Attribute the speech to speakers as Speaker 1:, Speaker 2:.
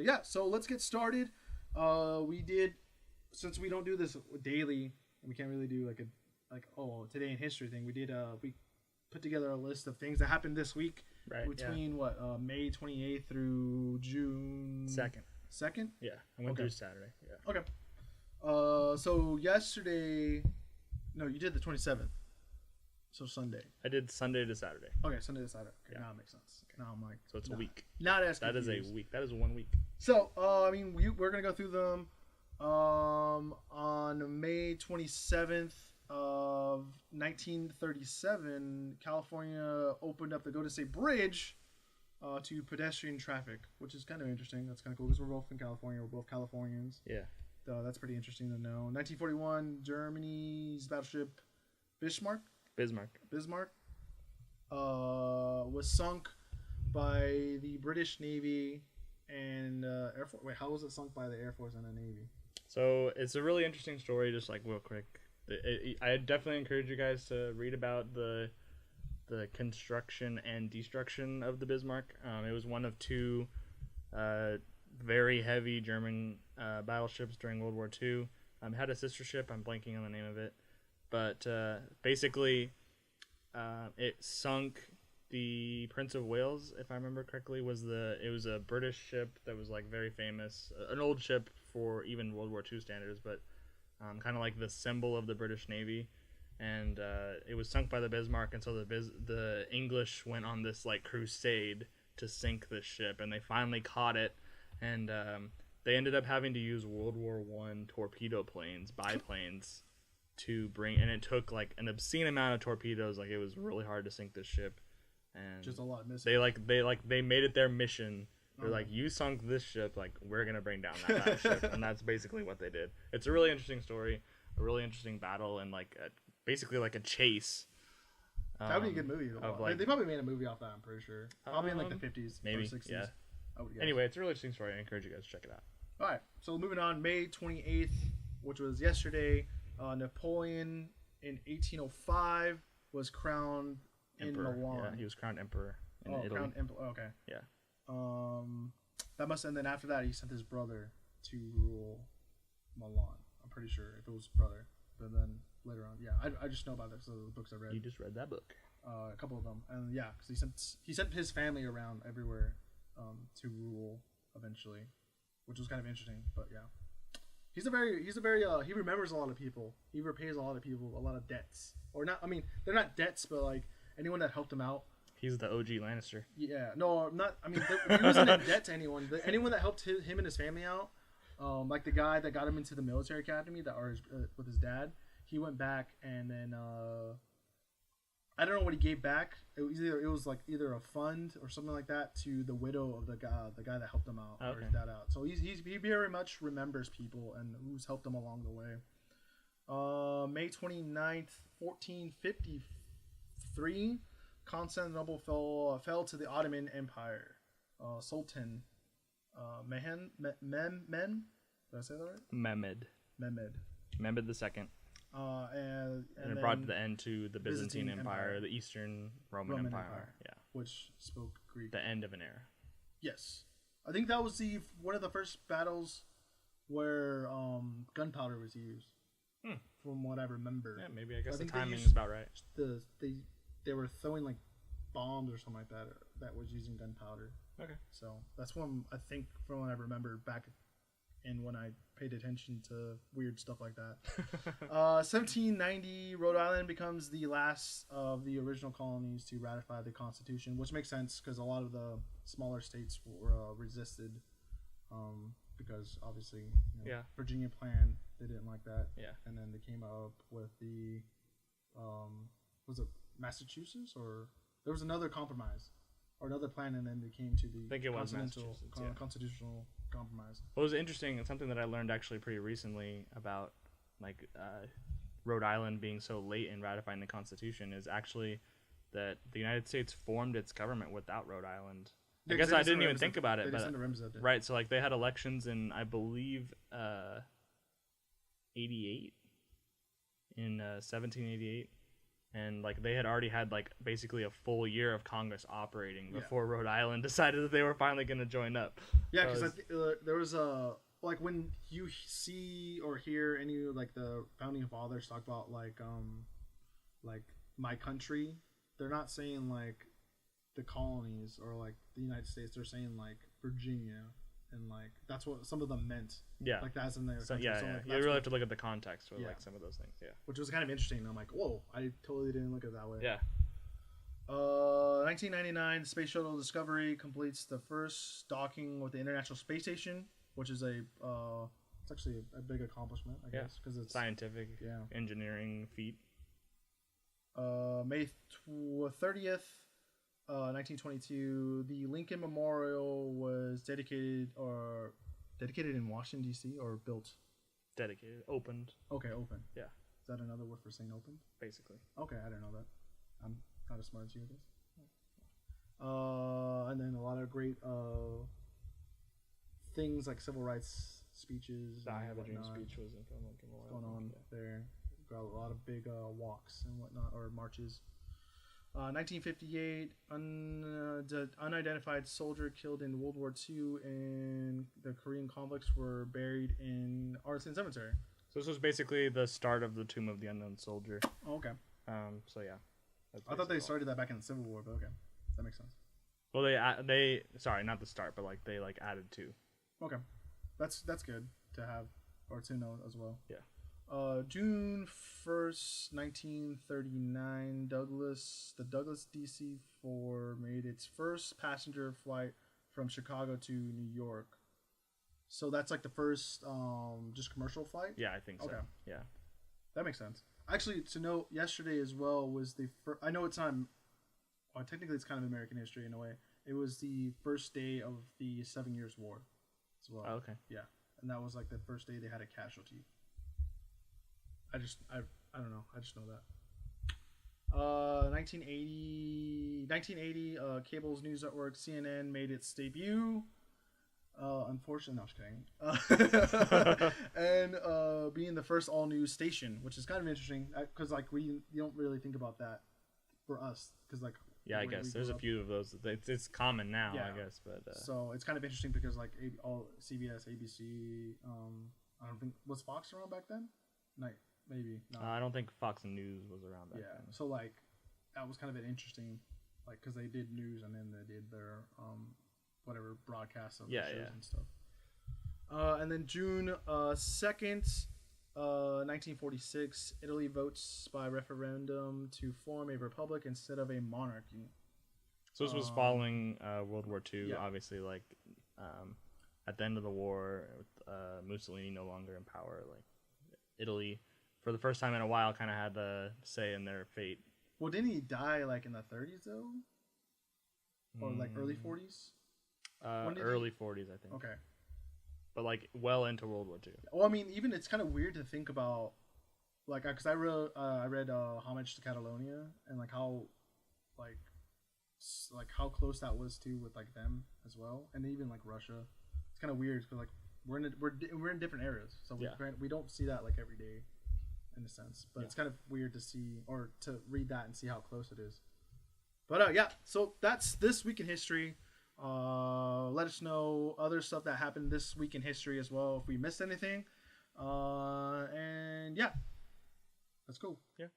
Speaker 1: yeah, so let's get started. Since we don't do this daily, and we can't really do today in history thing. We put together a list of things that happened this week between May 28th through June 2nd.
Speaker 2: Yeah, I went through Saturday. Yeah.
Speaker 1: Okay. So yesterday, no, you did the 27th. So Sunday.
Speaker 2: I did Sunday to Saturday.
Speaker 1: Okay, Sunday to Saturday. Okay,
Speaker 2: yeah.
Speaker 1: Now it makes sense. Okay. Now I'm like,
Speaker 2: so it's a week.
Speaker 1: Not as
Speaker 2: that
Speaker 1: confused.
Speaker 2: is a week. That is 1 week.
Speaker 1: So we're gonna go through them. On May 27th of 1937, California opened up the Golden State Bridge to pedestrian traffic, which is kind of interesting. That's kind of cool because we're both in California. We're both Californians.
Speaker 2: Yeah.
Speaker 1: So that's pretty interesting to know. 1941, Germany's battleship Bismarck was sunk by the British Navy and Air Force. Wait, how was it sunk by the Air Force and the Navy?
Speaker 2: So it's a really interesting story. Just like real quick, I definitely encourage you guys to read about the construction and destruction of the Bismarck. It was one of two very heavy German battleships during World War II. It had a sister ship. I'm blanking on the name of it. But basically, it sunk the Prince of Wales, if I remember correctly. It was a British ship that was like very famous, an old ship for even World War II standards, but kind of like the symbol of the British Navy. And it was sunk by the Bismarck, and so the English went on this like crusade to sink this ship, and they finally caught it, and they ended up having to use World War I torpedo planes, biplanes, to bring, and it took like an obscene amount of torpedoes. Like it was really hard to sink this ship, and
Speaker 1: just a lot missing.
Speaker 2: They made it their mission. They're like, you sunk this ship, like we're gonna bring down that battleship, and that's basically what they did. It's a really interesting story, a really interesting battle, and basically like a chase.
Speaker 1: That would be a good movie. They probably made a movie off that. I'm pretty sure. Probably in like the 50s,
Speaker 2: maybe
Speaker 1: or 60s.
Speaker 2: Yeah.
Speaker 1: I would guess.
Speaker 2: Anyway, it's a really interesting story. I encourage you guys to check it out.
Speaker 1: All right, so moving on, May 28th, which was yesterday. Napoleon in 1805 was crowned
Speaker 2: Emperor.
Speaker 1: in Milan.
Speaker 2: Yeah, he was crowned emperor in Italy.
Speaker 1: Crowned emperor. Okay.
Speaker 2: Yeah.
Speaker 1: And then after that, he sent his brother to rule Milan. I'm pretty sure if it was brother, but then later on, yeah, I just know about this. So the books I read.
Speaker 2: You just read that book.
Speaker 1: A couple of them, and yeah, because he sent his family around everywhere, to rule eventually, which was kind of interesting. But yeah. He remembers a lot of people. He repays a lot of people a lot of debts. Or not, I mean, they're not debts, but like anyone that helped him out.
Speaker 2: He's the OG Lannister.
Speaker 1: Yeah, no, not, I mean, he wasn't in debt to anyone. Anyone that helped him and his family out, like the guy that got him into the military academy with his dad, he went back and then, I don't know what he gave back. It was either a fund or something like that to the widow of the guy that helped him out, or his dad out. So he very much remembers people and who's helped him along the way. May 29th, 1453, Constantinople fell to the Ottoman Empire. Sultan Mehmed. Did I say that right?
Speaker 2: Mehmed II. And it brought the end to the Byzantine Empire, the Eastern Roman Empire. Yeah.
Speaker 1: Which spoke Greek.
Speaker 2: The end of an era.
Speaker 1: Yes. I think that was one of the first battles where gunpowder was used. From what I remember.
Speaker 2: Yeah, maybe. I guess the timing is about right.
Speaker 1: They were throwing like bombs or something like that was using gunpowder.
Speaker 2: Okay.
Speaker 1: So that's one, I think, from what I remember back in when I paid attention to weird stuff like that. 1790, Rhode Island becomes the last of the original colonies to ratify the Constitution, which makes sense because a lot of the smaller states were resisted, because obviously, Virginia Plan, they didn't like that.
Speaker 2: Yeah.
Speaker 1: And then they came up with the, was it Massachusetts, or there was another compromise or another plan, and then they came to the constitutional compromise.
Speaker 2: What was interesting, and something that I learned actually pretty recently about Rhode Island being so late in ratifying the Constitution, is actually that the United States formed its government without Rhode Island. I guess I didn't even think about it, but right, so like they had elections in, I believe, 88 in 1788, and like they had already had like basically a full year of Congress operating before Rhode Island decided that they were finally going to join up.
Speaker 1: Yeah, because there was a like when you see or hear any like the founding fathers talk about like my country, they're not saying like the colonies or like the United States. They're saying like Virginia, and like that's what some of them meant.
Speaker 2: Yeah,
Speaker 1: like that's in their
Speaker 2: so,
Speaker 1: country.
Speaker 2: yeah,
Speaker 1: So,
Speaker 2: yeah.
Speaker 1: like,
Speaker 2: You really have to look at the context for like some of those things. Yeah,
Speaker 1: which was kind of interesting. I'm like, whoa, I totally didn't look at it that way.
Speaker 2: Yeah.
Speaker 1: 1999, the Space Shuttle Discovery completes the first docking with the International Space Station, which is it's actually a big accomplishment, I guess, because it's
Speaker 2: scientific, engineering feat.
Speaker 1: May 30th, 1922, the Lincoln Memorial was dedicated in Washington D.C. or built.
Speaker 2: Dedicated, opened.
Speaker 1: Okay, open.
Speaker 2: Yeah.
Speaker 1: Is that another word for saying opened?
Speaker 2: Basically.
Speaker 1: Okay, I didn't know that. I'm not as smart as you, I guess. And then a lot of great things like civil rights speeches.
Speaker 2: The I Have a Dream speech was in Lincoln Memorial.
Speaker 1: Going on there. Got a lot of big walks and whatnot, or marches. 1958, unidentified soldier killed in World War II in the Korean conflicts were buried in Arlington Cemetery.
Speaker 2: So this was basically the start of the Tomb of the Unknown Soldier.
Speaker 1: Oh, okay.
Speaker 2: So yeah.
Speaker 1: I thought they started that back in the Civil War, but okay, that makes sense.
Speaker 2: Well, they sorry, not the start, but like they like added to.
Speaker 1: Okay, that's good to have or to know as well.
Speaker 2: Yeah.
Speaker 1: June 1st, 1939, the Douglas DC-4 made its first passenger flight from Chicago to New York. So that's like the first just commercial flight?
Speaker 2: Yeah, I think so. Okay. Yeah.
Speaker 1: That makes sense. Actually, to note, yesterday as well was the first... I know it's not... Well, technically, it's kind of American history in a way. It was the first day of the 7 Years' War as well.
Speaker 2: Oh, okay.
Speaker 1: Yeah. And that was like the first day they had a casualty. I don't know. I just know that. 1980, Cable's news network CNN made its debut. Unfortunately, no, I'm just kidding. And being the first all-news station, which is kind of interesting because like you don't really think about that for us because like
Speaker 2: I guess there's a few of those. It's common now, I guess, but
Speaker 1: so it's kind of interesting because like all CBS, ABC, I don't think was Fox around back then. Maybe not.
Speaker 2: I don't think Fox News was around back then.
Speaker 1: So like that was kind of an interesting like because they did news and then they did their whatever broadcasts of the shows and stuff. And then June 2nd, 1946, Italy votes by referendum to form a republic instead of a monarchy.
Speaker 2: So this was following World War II, obviously, like at the end of the war, with Mussolini no longer in power, like Italy, for the first time in a while, kind of had a say in their fate.
Speaker 1: Well, didn't he die like in the 30s though? Or like early 40s?
Speaker 2: Early 40s, I think.
Speaker 1: Okay.
Speaker 2: But like well into World War II.
Speaker 1: Well, I mean, even it's kind of weird to think about, like, because I read Homage to Catalonia and like how how close that was to with like them as well, and even like Russia. It's kind of weird because like we're in different eras, so we don't see that like every day, in a sense. But it's kind of weird to see or to read that and see how close it is. But so that's this week in history. Let us know other stuff that happened this week in history as well if we missed anything. And that's cool.
Speaker 2: Yeah.